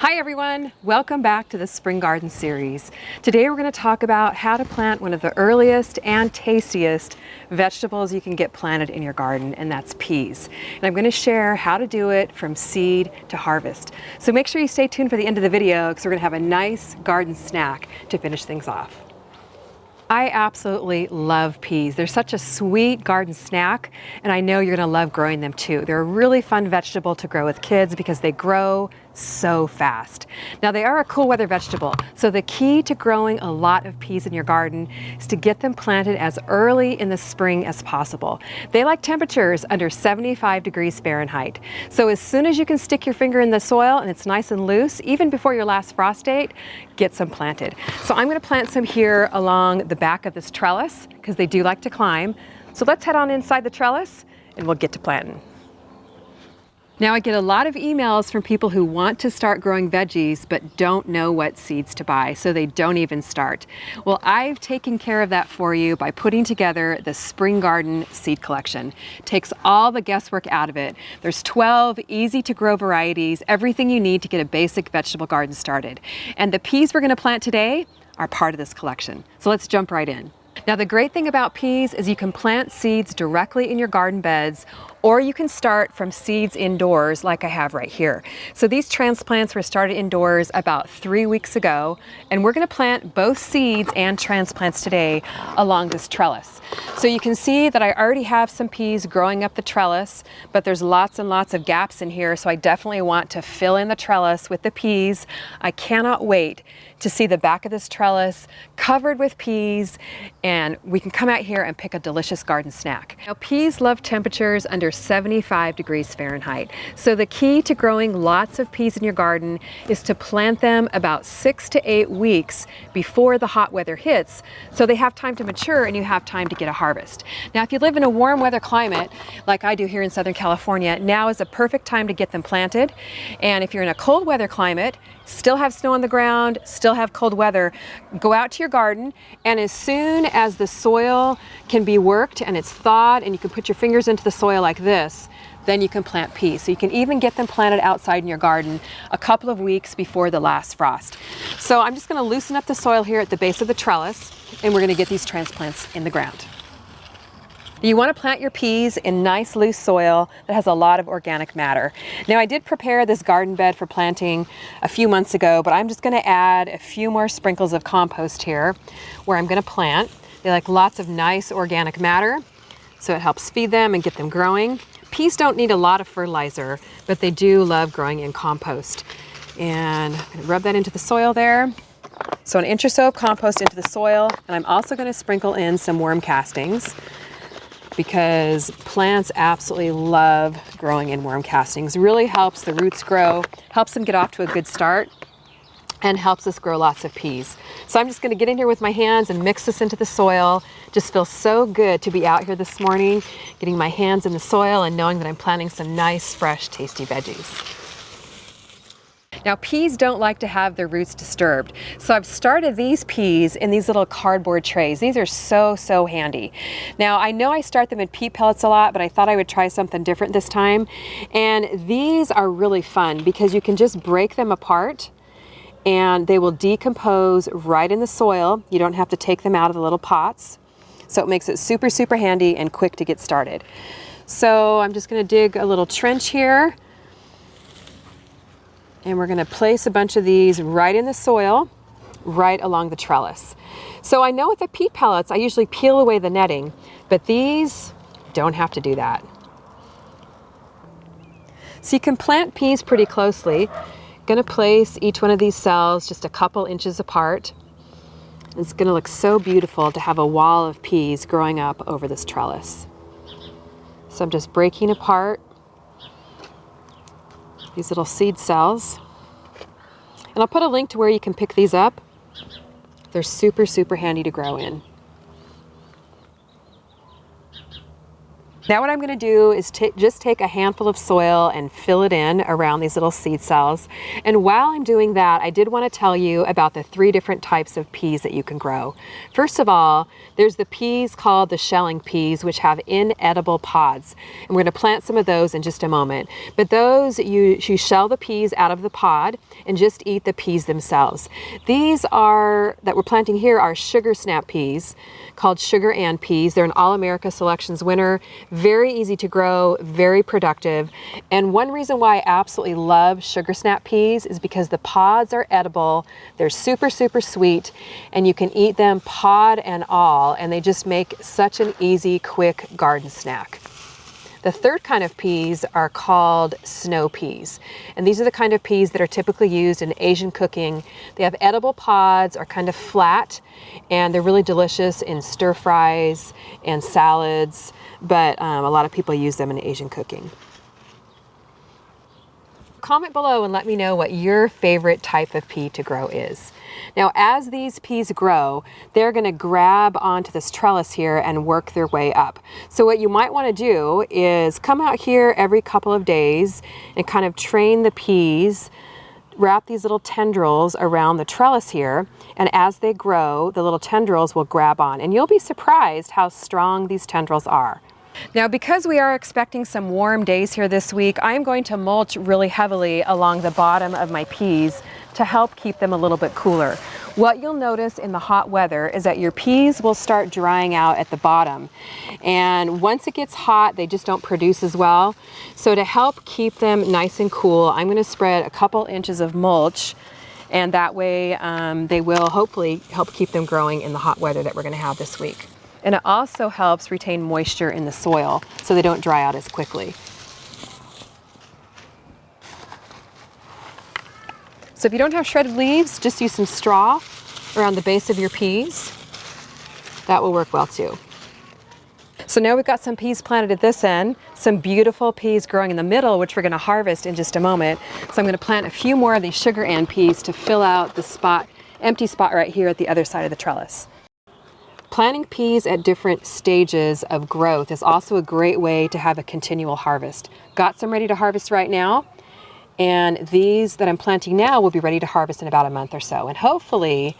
Hi everyone, welcome back to the Spring Garden series. Today we're going to talk about how to plant one of the earliest and tastiest vegetables you can get planted in your garden, and that's peas. And I'm going to share how to do it from seed to harvest. So make sure you stay tuned for the end of the video because we're going to have a nice garden snack to finish things off. I absolutely love peas. They're such a sweet garden snack, and I know you're going to love growing them too. They're a really fun vegetable to grow with kids because they grow so fast. Now they are a cool weather vegetable, so the key to growing a lot of peas in your garden is to get them planted as early in the spring as possible. They like temperatures under 75 degrees Fahrenheit. So as soon as you can stick your finger in the soil and it's nice and loose, even before your last frost date, get some planted. So I'm going to plant some here along the back of this trellis because they do like to climb. So let's head on inside the trellis and we'll get to planting. Now I get a lot of emails from people who want to start growing veggies but don't know what seeds to buy, so they don't even start. Well, I've taken care of that for you by putting together the Spring Garden seed collection. It takes all the guesswork out of it. There's 12 easy to grow varieties, everything you need to get a basic vegetable garden started. And the peas we're going to plant today are part of this collection. So let's jump right in. Now the great thing about peas is you can plant seeds directly in your garden beds, or you can start from seeds indoors like I have right here. So these transplants were started indoors about 3 weeks ago, and we're going to plant both seeds and transplants today along this trellis. So you can see that I already have some peas growing up the trellis, but there's lots and lots of gaps in here, so I definitely want to fill in the trellis with the peas. I cannot wait to see the back of this trellis covered with peas, and we can come out here and pick a delicious garden snack. Now peas love temperatures under 75 degrees Fahrenheit. So the key to growing lots of peas in your garden is to plant them about 6 to 8 weeks before the hot weather hits, so they have time to mature and you have time to get a harvest. Now if you live in a warm weather climate like I do here in Southern California, now is a perfect time to get them planted. And if you're in a cold weather climate, still have snow on the ground, still have cold weather, go out to your garden, and as soon as the soil can be worked and it's thawed and you can put your fingers into the soil like this, then you can plant peas. So you can even get them planted outside in your garden a couple of weeks before the last frost. So I'm just going to loosen up the soil here at the base of the trellis, and we're going to get these transplants in the ground. You want to plant your peas in nice loose soil that has a lot of organic matter. Now I did prepare this garden bed for planting a few months ago, but I'm just going to add a few more sprinkles of compost here where I'm going to plant. They like lots of nice organic matter, so it helps feed them and get them growing. Peas don't need a lot of fertilizer, but they do love growing in compost. And I'm going to rub that into the soil there. So 1 inch or so of compost into the soil, and I'm also going to sprinkle in some worm castings, because plants absolutely love growing in worm castings. It really helps the roots grow, helps them get off to a good start, and helps us grow lots of peas. So I'm just going to get in here with my hands and mix this into the soil. Just feels so good to be out here this morning, getting my hands in the soil and knowing that I'm planting some nice, fresh, tasty veggies. Now peas don't like to have their roots disturbed, so I've started these peas in these little cardboard trays. These are so handy. Now I know I start them in peat pellets a lot, but I thought I would try something different this time. And these are really fun because you can just break them apart and they will decompose right in the soil. You don't have to take them out of the little pots. So it makes it super handy and quick to get started. So I'm just going to dig a little trench here. And we're going to place a bunch of these right in the soil, right along the trellis. So I know with the peat pellets, I usually peel away the netting, but these don't have to do that. So you can plant peas pretty closely. Going to place each one of these cells just a couple inches apart. It's going to look so beautiful to have a wall of peas growing up over this trellis. So I'm just breaking apart these little seed cells. And I'll put a link to where you can pick these up. They're super handy to grow in. Now what I'm going to do is just take a handful of soil and fill it in around these little seed cells. And while I'm doing that, I did want to tell you about the 3 different types of peas that you can grow. First of all, there's the peas called the shelling peas, which have inedible pods. And we're going to plant some of those in just a moment. But those, you shell the peas out of the pod and just eat the peas themselves. These that we're planting here are sugar snap peas called Sugar and peas. They're an All-America Selections winner. Very easy to grow, very productive. And one reason why I absolutely love sugar snap peas is because the pods are edible. They're super, super sweet, and you can eat them pod and all, and they just make such an easy, quick garden snack. The third kind of peas are called snow peas. And these are the kind of peas that are typically used in Asian cooking. They have edible pods, are kind of flat, and they're really delicious in stir fries and salads, but a lot of people use them in Asian cooking. Comment below and let me know what your favorite type of pea to grow is. Now, as these peas grow, they're going to grab onto this trellis here and work their way up. So what you might want to do is come out here every couple of days and kind of train the peas, wrap these little tendrils around the trellis here, and as they grow, the little tendrils will grab on, and you'll be surprised how strong these tendrils are. Now, because we are expecting some warm days here this week, I'm going to mulch really heavily along the bottom of my peas to help keep them a little bit cooler. What you'll notice in the hot weather is that your peas will start drying out at the bottom. And once it gets hot, they just don't produce as well. So to help keep them nice and cool, I'm going to spread a couple inches of mulch, and that way they will hopefully help keep them growing in the hot weather that we're going to have this week. And it also helps retain moisture in the soil so they don't dry out as quickly. So if you don't have shredded leaves, just use some straw around the base of your peas. That will work well too. So now we've got some peas planted at this end, some beautiful peas growing in the middle, which we're going to harvest in just a moment. So I'm going to plant a few more of these sugar and peas to fill out the empty spot right here at the other side of the trellis. Planting peas at different stages of growth is also a great way to have a continual harvest. Got some ready to harvest right now, and these that I'm planting now will be ready to harvest in about a month or so, and hopefully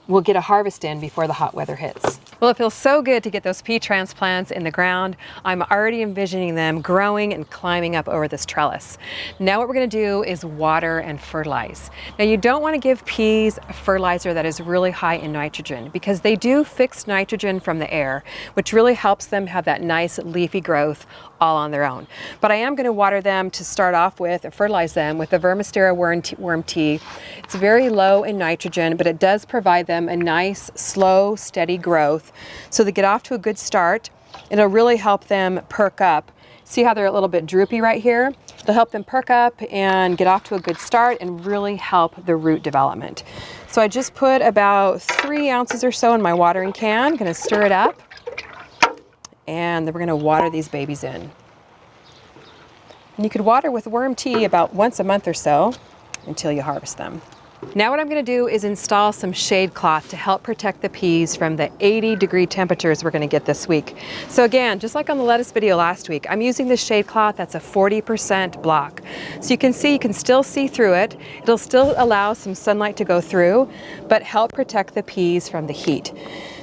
we'll get a harvest in before the hot weather hits. Well, it feels so good to get those pea transplants in the ground. I'm already envisioning them growing and climbing up over this trellis. Now what we're going to do is water and fertilize. Now you don't want to give peas a fertilizer that is really high in nitrogen, because they do fix nitrogen from the air, which really helps them have that nice leafy growth all on their own. But I am going to water them to start off with, and fertilize them with the Vermistera worm tea. It's very low in nitrogen, but it does provide them a nice, slow, steady growth. So they get off to a good start. It'll really help them perk up. See how they're a little bit droopy right here? It'll help them perk up and get off to a good start and really help the root development. So I just put about 3 ounces or so in my watering can. I'm going to stir it up, and then we're going to water these babies in. And you could water with worm tea about once a month or so until you harvest them. Now what I'm going to do is install some shade cloth to help protect the peas from the 80-degree temperatures we're going to get this week. So again, just like on the lettuce video last week, I'm using this shade cloth that's a 40% block. So you can still see through it. It'll still allow some sunlight to go through, but help protect the peas from the heat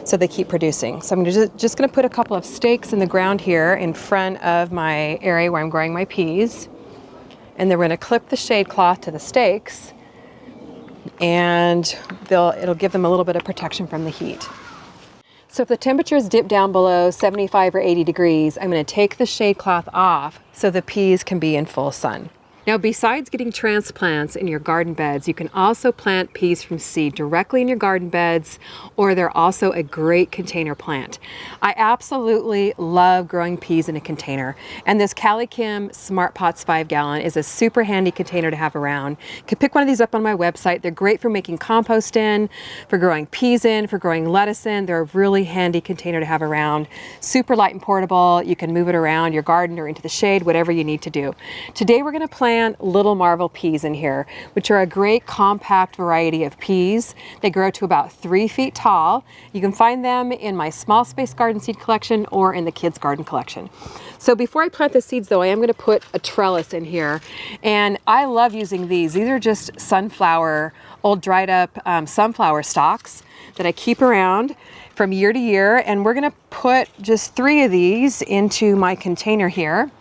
so they keep producing. So I'm just going to put a couple of stakes in the ground here in front of my area where I'm growing my peas. And then we're going to clip the shade cloth to the stakes, and it'll give them a little bit of protection from the heat. So if the temperatures dip down below 75 or 80 degrees, I'm going to take the shade cloth off so the peas can be in full sun. Now, besides getting transplants in your garden beds, you can also plant peas from seed directly in your garden beds, or they're also a great container plant. I absolutely love growing peas in a container, and this CaliKim Smart Pots 5-gallon is a super handy container to have around. You can pick one of these up on my website. They're great for making compost in, for growing peas in, for growing lettuce in. They're a really handy container to have around. Super light and portable. You can move it around your garden or into the shade, whatever you need to do. Today we're going to plant plant little marvel peas in here, which are a great compact variety of peas. They grow to about 3 feet tall. You can find them in my small space garden seed collection or in the kids garden collection. So before I plant the seeds though, I am going to put a trellis in here, and I love using these. These are just sunflower, old dried up sunflower stalks that I keep around from year to year, and we're going to put just 3 of these into my container here.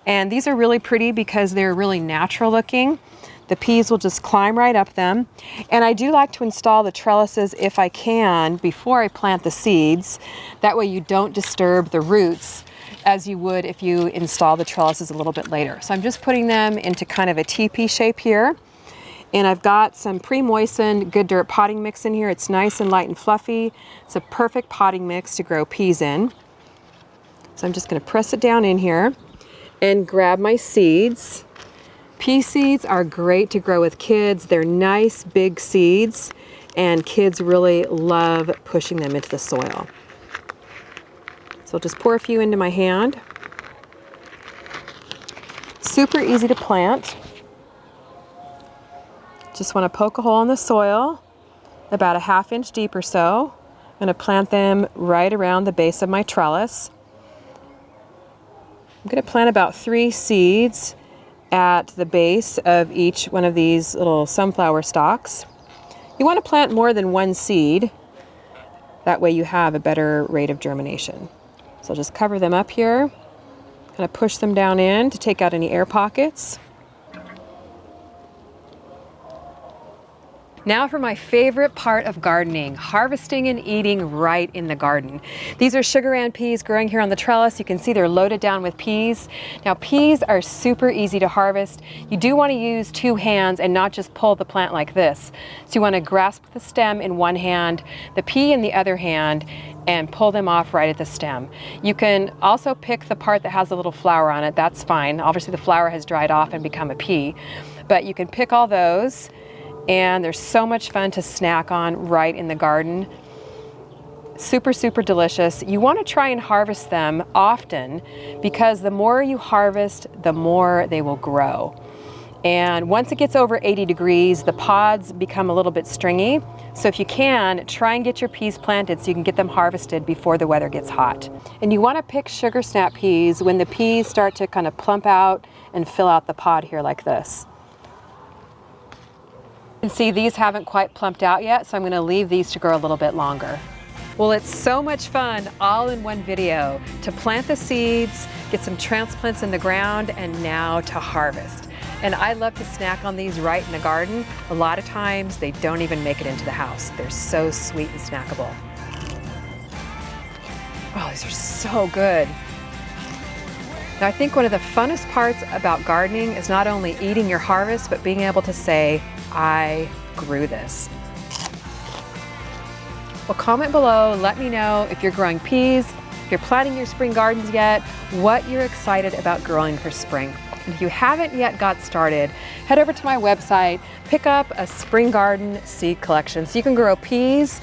And these are really pretty because they're really natural looking. The peas will just climb right up them. And I do like to install the trellises if I can before I plant the seeds. That way you don't disturb the roots as you would if you install the trellises a little bit later. So I'm just putting them into kind of a teepee shape here. And I've got some pre-moistened good dirt potting mix in here. It's nice and light and fluffy. It's a perfect potting mix to grow peas in. So I'm just going to press it down in here and grab my seeds. Pea seeds are great to grow with kids. They're nice big seeds, and kids really love pushing them into the soil. So I'll just pour a few into my hand. Super easy to plant. Just want to poke a hole in the soil, about a ½ inch deep or so. I'm going to plant them right around the base of my trellis. I'm going to plant about 3 seeds at the base of each one of these little sunflower stalks. You want to plant more than 1 seed. That way you have a better rate of germination. So I'll just cover them up here, kind of push them down in to take out any air pockets. Now for my favorite part of gardening, harvesting and eating right in the garden. These are sugar and peas growing here on the trellis. You can see they're loaded down with peas. Now peas are super easy to harvest. You do want to use 2 hands and not just pull the plant like this. So you want to grasp the stem in one hand, the pea in the other hand, and pull them off right at the stem. You can also pick the part that has a little flower on it. That's fine. Obviously the flower has dried off and become a pea, but you can pick all those. And they're so much fun to snack on right in the garden. Super, super delicious. You want to try and harvest them often because the more you harvest, the more they will grow. And once it gets over 80 degrees, the pods become a little bit stringy. So if you can, try and get your peas planted so you can get them harvested before the weather gets hot. And you want to pick sugar snap peas when the peas start to kind of plump out and fill out the pod here like this. You can see these haven't quite plumped out yet, so I'm going to leave these to grow a little bit longer. Well, it's so much fun all in one video to plant the seeds, get some transplants in the ground, and now to harvest. And I love to snack on these right in the garden. A lot of times they don't even make it into the house. They're so sweet and snackable. Oh, these are so good. Now, I think one of the funnest parts about gardening is not only eating your harvest, but being able to say, I grew this. Well, comment below, let me know if you're growing peas, if you're planting your spring gardens yet, what you're excited about growing for spring. And if you haven't yet got started, head over to my website, pick up a spring garden seed collection so you can grow peas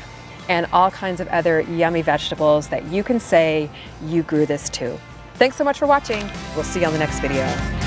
and all kinds of other yummy vegetables that you can say you grew this too. Thanks so much for watching. We'll see you on the next video.